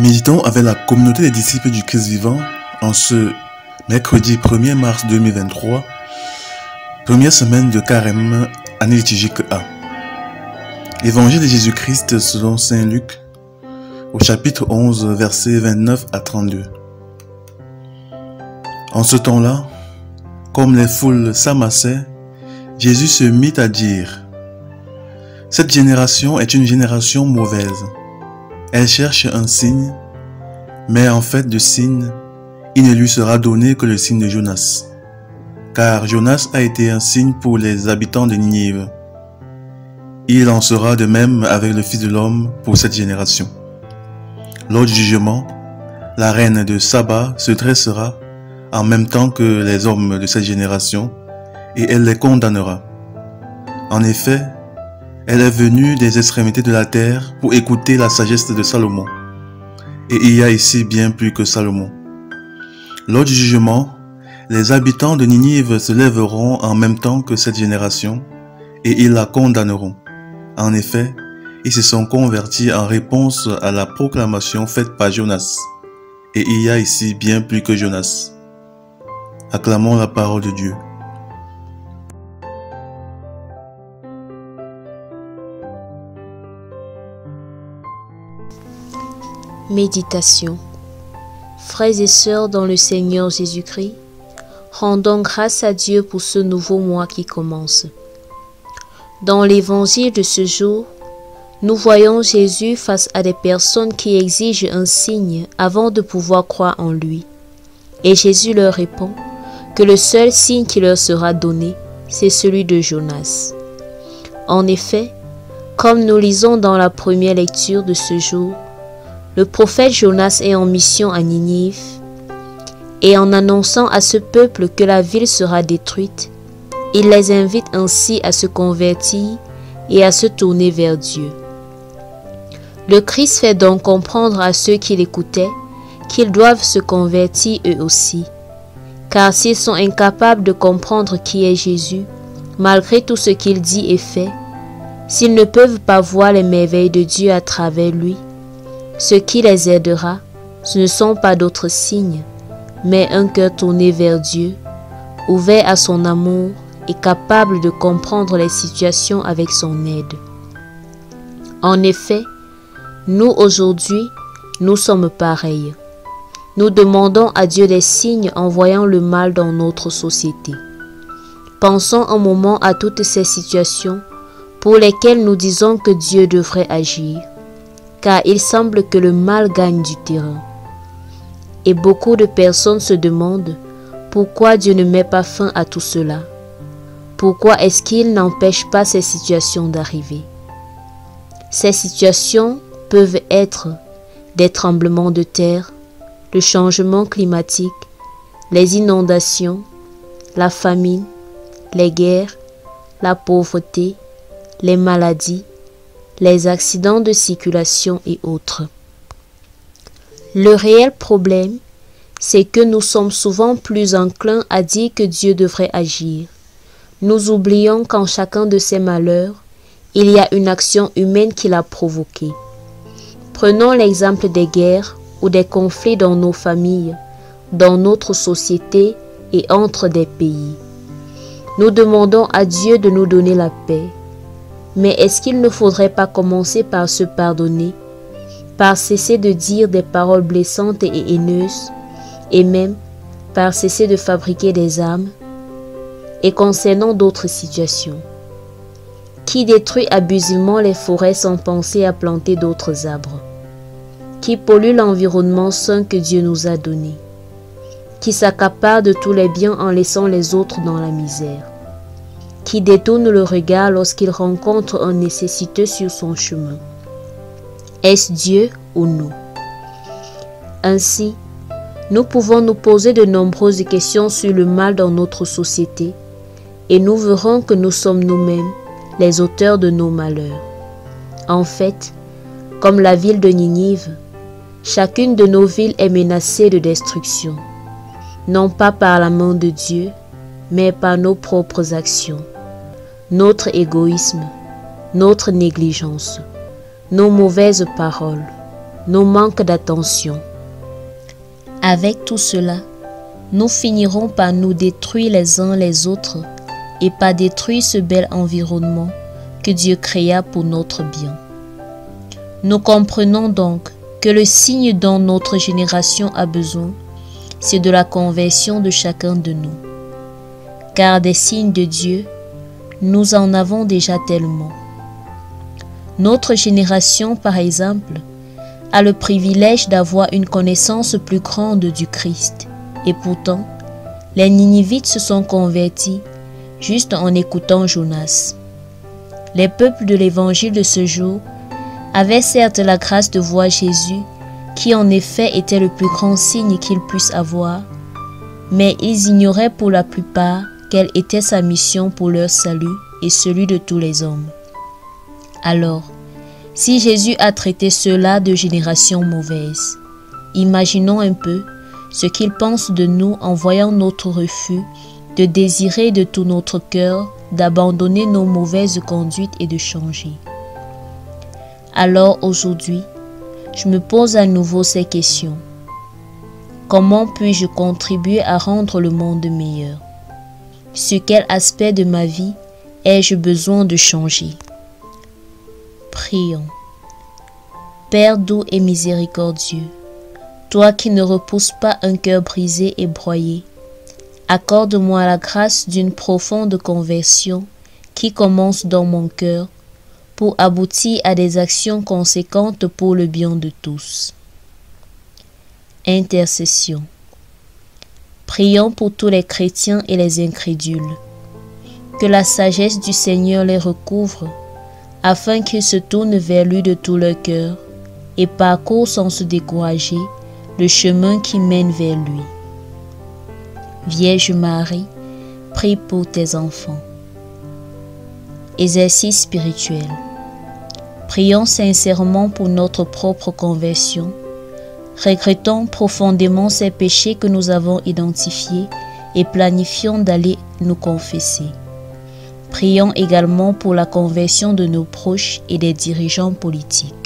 Méditons avec la communauté des disciples du Christ vivant en ce mercredi 1er mars 2023, première semaine de Carême, année liturgique A. Évangile de Jésus-Christ selon Saint Luc, au chapitre 11, versets 29 à 32. En ce temps-là, comme les foules s'amassaient, Jésus se mit à dire : « Cette génération est une génération mauvaise. Elle cherche un signe, mais en fait de signe, il ne lui sera donné que le signe de Jonas. Car Jonas a été un signe pour les habitants de Ninive. Il en sera de même avec le Fils de l'homme pour cette génération. Lors du jugement, la reine de Saba se dressera en même temps que les hommes de cette génération, et elle les condamnera. En effet, elle est venue des extrémités de la terre pour écouter la sagesse de Salomon. Et il y a ici bien plus que Salomon. Lors du jugement, les habitants de Ninive se lèveront en même temps que cette génération, et ils la condamneront. En effet, ils se sont convertis en réponse à la proclamation faite par Jonas. Et il y a ici bien plus que Jonas. Acclamons la parole de Dieu. Méditation. Frères et sœurs dans le Seigneur Jésus-Christ, rendons grâce à Dieu pour ce nouveau mois qui commence. Dans l'évangile de ce jour, nous voyons Jésus face à des personnes qui exigent un signe avant de pouvoir croire en lui. Et Jésus leur répond que le seul signe qui leur sera donné, c'est celui de Jonas. En effet, comme nous lisons dans la première lecture de ce jour, le prophète Jonas est en mission à Ninive, et en annonçant à ce peuple que la ville sera détruite, il les invite ainsi à se convertir et à se tourner vers Dieu. Le Christ fait donc comprendre à ceux qui l'écoutaient qu'ils doivent se convertir eux aussi, car s'ils sont incapables de comprendre qui est Jésus, malgré tout ce qu'il dit et fait, s'ils ne peuvent pas voir les merveilles de Dieu à travers lui, ce qui les aidera, ce ne sont pas d'autres signes, mais un cœur tourné vers Dieu, ouvert à son amour et capable de comprendre les situations avec son aide. En effet, nous aujourd'hui, nous sommes pareils. Nous demandons à Dieu des signes en voyant le mal dans notre société. Pensons un moment à toutes ces situations pour lesquelles nous disons que Dieu devrait agir, car il semble que le mal gagne du terrain. Et beaucoup de personnes se demandent pourquoi Dieu ne met pas fin à tout cela. Pourquoi est-ce qu'il n'empêche pas ces situations d'arriver? Ces situations peuvent être des tremblements de terre, le changement climatique, les inondations, la famine, les guerres, la pauvreté, les maladies, les accidents de circulation et autres. Le réel problème, c'est que nous sommes souvent plus enclins à dire que Dieu devrait agir. Nous oublions qu'en chacun de ces malheurs, il y a une action humaine qui l'a provoqué. Prenons l'exemple des guerres ou des conflits dans nos familles, dans notre société et entre des pays. Nous demandons à Dieu de nous donner la paix. Mais est-ce qu'il ne faudrait pas commencer par se pardonner, par cesser de dire des paroles blessantes et haineuses, et même par cesser de fabriquer des armes? Et concernant d'autres situations, qui détruit abusivement les forêts sans penser à planter d'autres arbres? Qui pollue l'environnement sain que Dieu nous a donné? Qui s'accapare de tous les biens en laissant les autres dans la misère? Qui détourne le regard lorsqu'il rencontre un nécessiteux sur son chemin? Est-ce Dieu ou nous? Ainsi, nous pouvons nous poser de nombreuses questions sur le mal dans notre société et nous verrons que nous sommes nous-mêmes les auteurs de nos malheurs. En fait, comme la ville de Ninive, chacune de nos villes est menacée de destruction, non pas par la main de Dieu, mais par nos propres actions, notre égoïsme, notre négligence, nos mauvaises paroles, nos manques d'attention. Avec tout cela, nous finirons par nous détruire les uns les autres et par détruire ce bel environnement que Dieu créa pour notre bien. Nous comprenons donc que le signe dont notre génération a besoin, c'est de la conversion de chacun de nous. Car des signes de Dieu, nous en avons déjà tellement. Notre génération, par exemple, a le privilège d'avoir une connaissance plus grande du Christ. Et pourtant, les Ninivites se sont convertis juste en écoutant Jonas. Les peuples de l'évangile de ce jour avaient certes la grâce de voir Jésus, qui en effet était le plus grand signe qu'ils puissent avoir, mais ils ignoraient pour la plupart quelle était sa mission pour leur salut et celui de tous les hommes. Alors, si Jésus a traité ceux-là de génération mauvaise, imaginons un peu ce qu'il pense de nous en voyant notre refus de désirer de tout notre cœur d'abandonner nos mauvaises conduites et de changer. Alors aujourd'hui, je me pose à nouveau ces questions. Comment puis-je contribuer à rendre le monde meilleur? Sur quel aspect de ma vie ai-je besoin de changer? Prions. Père doux et miséricordieux, toi qui ne repousses pas un cœur brisé et broyé, accorde-moi la grâce d'une profonde conversion qui commence dans mon cœur pour aboutir à des actions conséquentes pour le bien de tous. Intercession. Prions pour tous les chrétiens et les incrédules. Que la sagesse du Seigneur les recouvre, afin qu'ils se tournent vers lui de tout leur cœur et parcourent sans se décourager le chemin qui mène vers lui. Vierge Marie, prie pour tes enfants. Exercice spirituel. Prions sincèrement pour notre propre conversion. Regrettons profondément ces péchés que nous avons identifiés et planifions d'aller nous confesser. Prions également pour la conversion de nos proches et des dirigeants politiques.